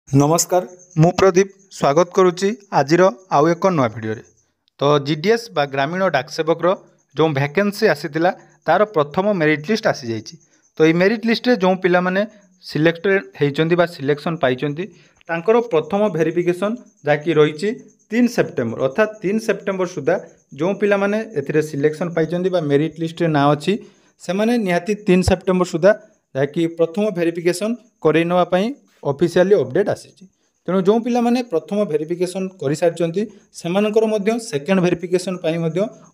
नमस्कार मु प्रदीप स्वागत करुच्ची आजिर आउ एक नया भिडियो तो जीडीएस बा ग्रामीण डाक सेवक जो वैकेंसी आसीथिला तार प्रथम मेरिट लिस्ट आसी जाइए। तो ये मेरिट लिस्ट रे जो पिला माने सिलेक्टेड होइचंती बा सिलेक्शन पाइचंती तांकर प्रथम वेरिफिकेशन जाकि रही 3 सेप्टेम्बर अर्थात 3 सेप्टेम्बर सुधा जो पिला माने एथिरे सिलेक्शन पाइचंती बा मेरिट लिस्ट रे ना अछि से माने निहाती 3 सेप्टेम्बर सुधा जाकि प्रथम वेरिफिकेशन करई नवा पई ऑफिशियली अपडेट आसी। तेणु जो पिला माने प्रथम वेरिफिकेशन कर सारी से सेकेंड वेरिफिकेशन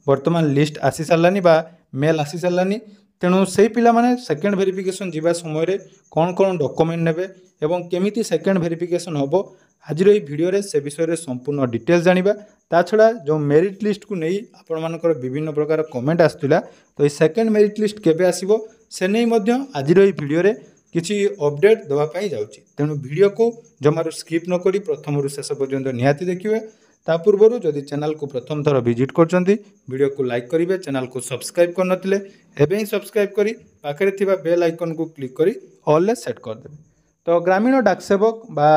वर्तमान लिस्ट आसी सारानी बा मेल आसी सारानी। तेणु से पिला माने सेकेंड वेरिफिकेशन जीवा समय कौन कौन डॉक्यूमेंट नेबे एवं केमिति सेकेंड वेरिफिकेशन होबो आज भिडियो रे से विषय रे संपूर्ण डिटेल्स जानिबा। ता छड़ा जो मेरिट लिस्ट को नहीं आपण मानकर विभिन्न प्रकार कमेंट आसुला तो ये सेकेंड मेरिट लिस्ट केबे आसीबो से नहीं मध्य आज भिडियो रे किसी अपडेट देवाई जाऊँगी। तेणु वीडियो को जमार स्किप न करी प्रथम रु शेष पर्यंत निहाती देखिए। ता पूर्व जदि चैनल को प्रथम थर विजिट करछंती वीडियो को लाइक करेंगे, चैनल को सब्सक्राइब करनथिले एबे ही सब्सक्राइब करी पाखरे थिबा बेल आइकन को क्लिक करी ऑल ले सेट कर देबे। तो ग्रामीण डाक सेवक बा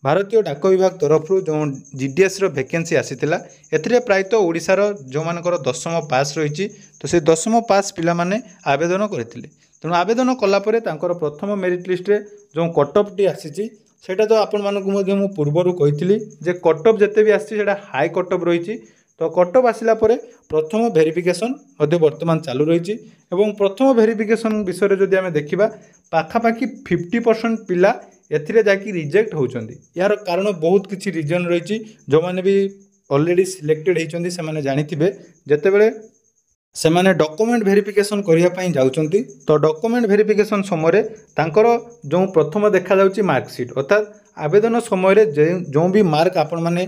भारतीय डाक विभाग तरफ जो जीडीएस वैकेंसी आसीथिला एथिरे प्रायतः ओडिशार जो मानकर 10वीं पास रही तो से 10वीं पास पिला माने आवेदन करथिले। तेणु आवेदन कलापर तांकर प्रथम मेरिट लिस्ट रे जो कटअफ टी आसी सेटा तो आपण मानू पूर्वर कही जे कटअफ जिते भी आसी हाई कटअफ रही। तो कटअफ आसला प्रथम वेरिफिकेशन वर्तमान चालू रही और प्रथम वेरिफिकेशन विषय जदि आम देखा पाखापाखि 50% पिला एथिरे जाकि रिजेक्ट होउचंदी। यार कारण बहुत किसी रिजन रही जो मैंने भी ऑलरेडी सिलेक्टेड होती से जानिथिबे जेतेबेले से माने डॉक्यूमेंट वेरिफिकेशन करिया पई जाउचंती तो डॉक्यूमेंट वेरिफिकेशन समय तांकर जो प्रथम देखा जाउची मार्कशीट अर्थात आवेदन समय जो भी मार्क आपण माने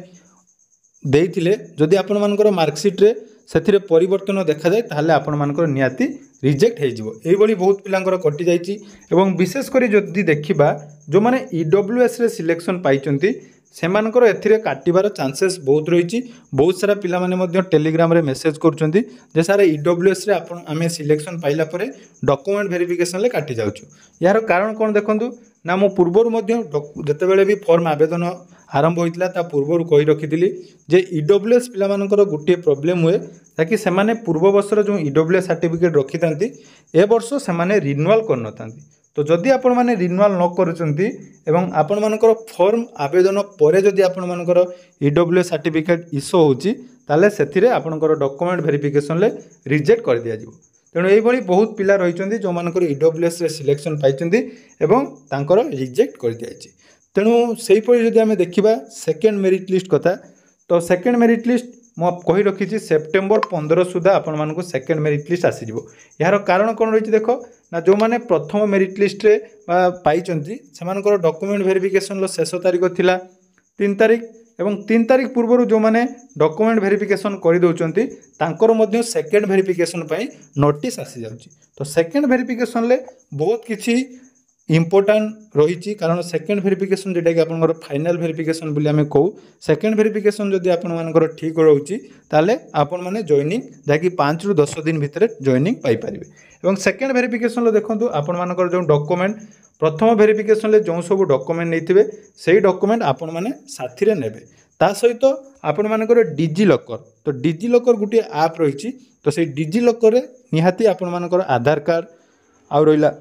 देइथिले जदि आपण मानकर मार्कशीट रे सेथिरे परिवर्तन देखा जाए ताहले आपण मानकर नियाती रिजेक्ट हो जिवो। एई बड़ी बहुत पिलांकर कटि जाइची एवं विशेष करी जदि देखिबा जो माने ईडब्ल्यूएस रे सिलेक्शन पाइचंती सेमानकर एथिरे काटिबार चांसेस बहुत रही। बहुत सारा पिला माने मध्य टेलीग्राम रे मेसेज करछंती जे सारे ईडब्ल्यूएस रे आपण आमे सिलेक्शन पाइला परे डॉक्यूमेंट वेरिफिकेशन ले काटि जाउछु। यार कारण कोन देखंतु ना मो पूर्वर मध्य जतेबेले भी फॉर्म आवेदन आरंभ होइतला ता पूर्वर कहि रखिथिली जे ईडब्ल्यूएस पिला मानकर गुटे प्रॉब्लम हुए ताकि सेमाने पूर्व वर्षर जो ईडब्ल्यूएस सर्टिफिकेट रखिथांती ए वर्ष सेमाने रिन्यूअल करनथांती। तो जदि आपण माने रिन्यूअल न करचंती एवं आपण मानकर फॉर्म आवेदन परे जदि आपण मानकर ईडब्ल्यूएस सर्टिफिकेट इशू होची ताले सेथिरे आपणकर डॉक्यूमेंट वेरिफिकेशन ले रिजेक्ट कर दिया जिवो। तेणु एई भली बहुत पिला रहिचंती जो मानकर ईडब्ल्यूएस रे सिलेक्शन पाइचंती एवं तांकर रिजेक्ट कर दियाची। तेणु सेही परि जदि आमे देखिबा सेकेंड मेरिट लिस्ट कथा तो सेकेंड मेरिट लिस्ट मो कही रखी सेप्टेम्बर 15 सुधा आपण मानक सेकेंड मेरिट लिस्ट आसीज। यार कारण कौन रही देख ना जो मैंने प्रथम मेरिट लिस्ट रे पाई से डॉक्यूमेंट वेरिफिकेशन शेष तारीख थिला 3 तारीख एवं 3 तारीख पूर्व जो मैंने डॉक्यूमेंट वेरिफिकेशन कर दौरान तांकर मध्य सेकेंड वेरिफिकेशन नोटिस आसी जाउची। तो सेकेंड वेरिफिकेशन ले बहुत किसी इम्पोर्टाट रही कारण सेकेंड वेरिफिकेशन जोटा कि आप फाइनाल वेरिफिकेशन बोली आम कहू सेकेंड वेरिफिकेशन जदि आपर ठीक रोचे ताले आपण मैंने जॉइनिंग जहाँकि 5 ରୁ 10 दिन भितर जॉइनिंग पाइपर। और सेकेंड वेरिफिकेशन देखो आपण मानकर जो डॉक्यूमेंट प्रथम वेरिफिकेशन जो सब डॉक्यूमेंट नहीं से डॉक्यूमेंट आपण मैंने साथी रे नेबे ता सहित आपण मानकर डिजी लॉकर तो डिजी लॉकर गोटे ऐप रही तो से डिजी लॉकर रे निहाती आपण मानकर आधार कार्ड आ रहा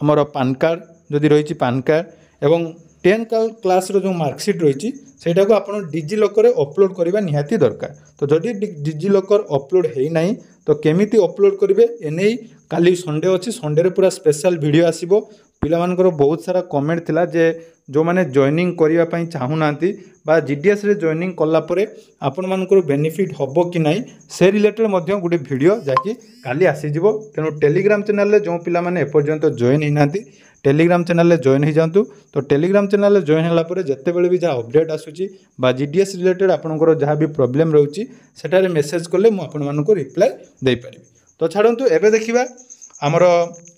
आमर पान कार्ड जदि रही पान कार्ड एवं 10 क्लास रो जो मार्कशीट रही सेटा को आपण डिजी लॉकर रे अपलोड करबा निहाती दरकार। तो जदि डिजी लॉकर अपलोड है नहीं तो केमिति अपलोड करेंगे एने काली संडे अच्छी संडे रे पूरा स्पेशल वीडियो आसीबो। पिला मानकर बहुत सारा कमेंट थिला जे जो माने जॉइनिंग करिया पई चाहुनांती बा जीडीएस रे जॉइनिंग कला परे आपण मानकर बेनिफिट हबो कि नहीं से रिलेटेड मध्य गोटे वीडियो जाकि काली आसी जिवो। तेणु टेलीग्राम चैनल रे जो पिला माने एपर्यंत जॉइन हिनांती टेलीग्राम चैनल रे जॉइन हो जातु। तो टेलीग्राम चैनल रे जॉइन होला परे जत्ते बेले भी जहाँ अपडेट आसुची बा जीडीएस रिलेटेड आपनकर जहाँ भी प्रॉब्लम रहउची सेटारे मेसेज कले मु आपण माननको रिप्लाई देई परिबी। तो छाड़ंतु एबे देखिबा आमर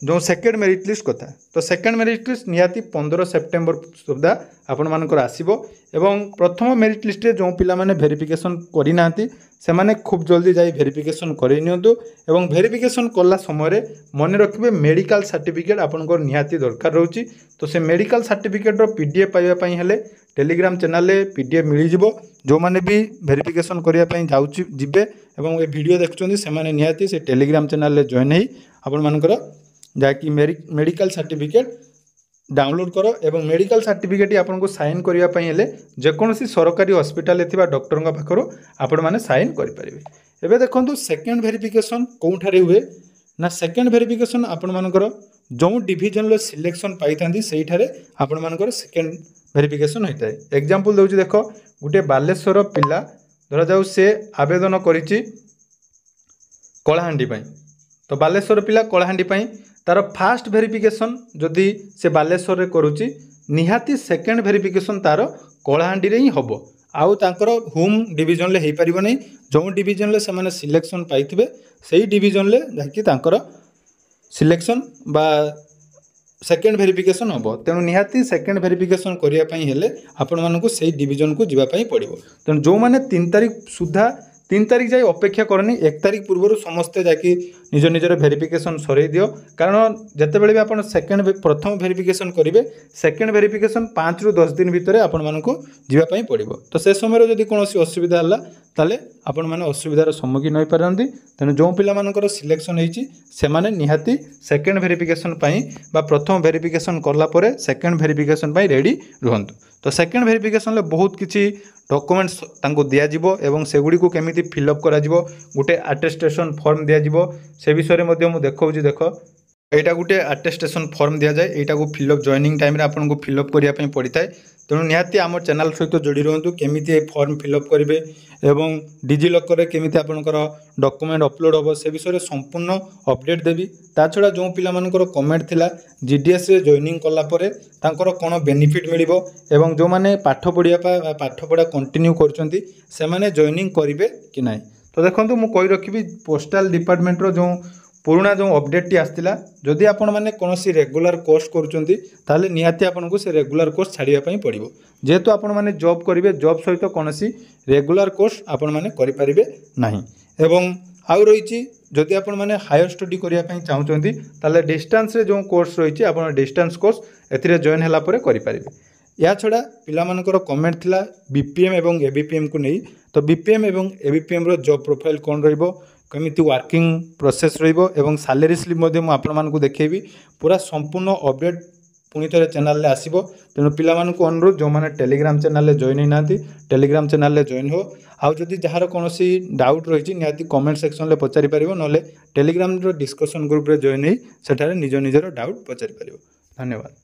जो सेकेंड मेरिट लिस्ट कथा तो सेकेंड मेरिट लिस्ट निहाती 15 सेप्टेम्बर सुधा आपण मानकर आसीबो एवं प्रथम मेरिट लिस्ट रे जो पिला माने वेरिफिकेशन करि नांती से माने खूब जल्दी जाई वेरिफिकेशन करै नियंतु एवं वेरिफिकेशन कला समय मन रखिबे मेडिकल सर्टिफिकेट आपनकर निहाती दरकार रहउची। तो से मेडिकल सर्टिफिकेट रो पीडीएफ पाइबा पई हेले टेलीग्राम चैनल रे पीडीएफ मिली जिवो। जो माने भी वेरिफिकेशन करिया पई जाउची जिबे एवं ए वीडियो देखछोंदी से माने निहाती से टेलीग्राम चैनल रे जॉइन हेई आपण मानकर जाकि मेडिकल सर्टिफिकेट डाउनलोड करो एवं मेडिकल सर्टिफिकेट आपन को साइन करिया पई हेले जेकोनसी सरकारी हॉस्पिटल ले थिबा डॉक्टर का पाखरो आपण माने साइन करि परिबे। एबे देखंतु सेकंड वेरिफिकेशन कोउठारे हुए ना सेकंड वेरिफिकेशन आपण मानकर जो डिवीजन लो सिलेक्शन पाई थांदी सेही ठारे आपण मानकर सेकंड वेरिफिकेशन होइताय। एग्जांपल देउची देखो गुटे बालेश्वर पिला धरा जाऊ से आवेदन करिछि कलाहांडी पई तो बालेश्वर पिला कलाहांडी पई तार फास्ट वेरिफिकेशन जदि से बालेश्वर रे करूची निहाती सेकंड वेरिफिकेशन तार कलाहांडी रे ही हबो आउ तांकर होम डिवीजन ले हेई परिबो नै जो डिवीजन ले से माने सिलेक्शन पाइथिबे सेही डिवीजन ले जाकि तांकर सिलेक्शन बा सेकेंड वेरिफिकेशन हम तेणु निहाती सेकेंड वेरिफिकेशन करिया पई हेले आपण मानकु सेही डिवीजन को जिबा पई पड़िबो। तेणु जो माने 3 तारिख सुधा 3 तारिख जाए अपेक्षा करनी 1 तारिख पूर्व समस्ते जाकि निज निजर वेरिफिकेशन सरै दियो कारण जतेबेले भी आपण सेकेंड प्रथम वेरिफिकेशन करिवे सेकेंड वेरिफिकेशन 5 रु 10 दिन भितरे आपण मानकु जिबा पई पड़िबो। तो से समय जदि कोनोसी असुविधा हला ताले आपण माने असुविधार सम्मुखीन होई पारंती। तेणु जो पिला मानकर सिलेक्शन होईची से माने निहाती सेकेंड वेरिफिकेशन पई बा प्रथम वेरिफिकेशन करला परे सेकेंड वेरिफिकेशन पई रेडी रहंतु। तो सेकेंड वेरिफिकेशन ले बहुत किछि डॉक्यूमेंट्स तांको दिया जिवो एवं सेगुडी को केमिति फिलअप करा जिवो गुटे अटेस्टेशन फॉर्म दिया जिवो से विषय रे मध्ये मु देखौजी देखो एटा गुटे अटेस्टेशन फॉर्म दिया जाए एटा को फिलअप जॉइनिंग टाइम रे आपन को फिलअप करिया पई पड़िताय। तेणु निहाती आम चैनल सहित जोड़ी रहंतु केमिति फॉर्म फिलअप करेंगे एवं डिजिलॉकर रे केमिति आपनकर डॉक्यूमेंट अपलोड होबो से विषय रे संपूर्ण अपडेट देबी। ता छडा जो पिला मानकर कमेंट थिला जीडीएस रे जॉइनिंग कला परे तांकर कोन बेनिफिट मिलिबो एवं जो माने पाठ पढ़ा कंटिन्यू करचंती से माने जॉइनिंग करिवे कि नाही। तो देखंतु मु कहि रखिबी पोस्टल डिपार्टमेंट रो जो पुराना जो अपडेट टी आसला जदि आपण माने कोनोसी रेगुलर कोर्स करूचंती ताले निहाती आपन को से रेगुलर कोर्स छाड़िया पई पड़िबो। जेहेतु आपण माने जॉब करिवे जॉब सहित कोनोसी रेगुलर कोर्स आपण माने करि परिबे नाही। एवं आउ रहिछि जदि आपण माने हायर स्टडी करिया पई चाहुचंती ताले डिस्टेंस रे जो कोर्स रहिछि आपण डिस्टेंस कोर्स एथिरे जॉइन हला परे करि परिबे। या छड़ा पिला मानकर कमेंट थिला बीपीएम एवं एबीपीएम को नहीं तो बीपीएम एवं एबीपीएम रो जॉब प्रोफाइल कोन रहिबो केमिति वर्किंग प्रोसेस रहिबो एवं सैलरी स्लिप मध्ये मु आपण मानकु देखेबी पूरा संपूर्ण अपडेट पुनी थरे चैनल ले आसीबो। तेनु पिला मानकु अनुरोध जो माने टेलीग्राम चैनल ले जॉइन नांती टेलीग्राम चैनल ले जॉइन हो आउ जदि जहार कोनोसी डाउट रहिछि निहाती कमेंट सेक्शन ले पचारि परिबो नले टेलीग्राम रो डिस्कशन ग्रुप रे जॉइन ही सेठारे निज निजर डाउट पचारि परिबो। धन्यवाद।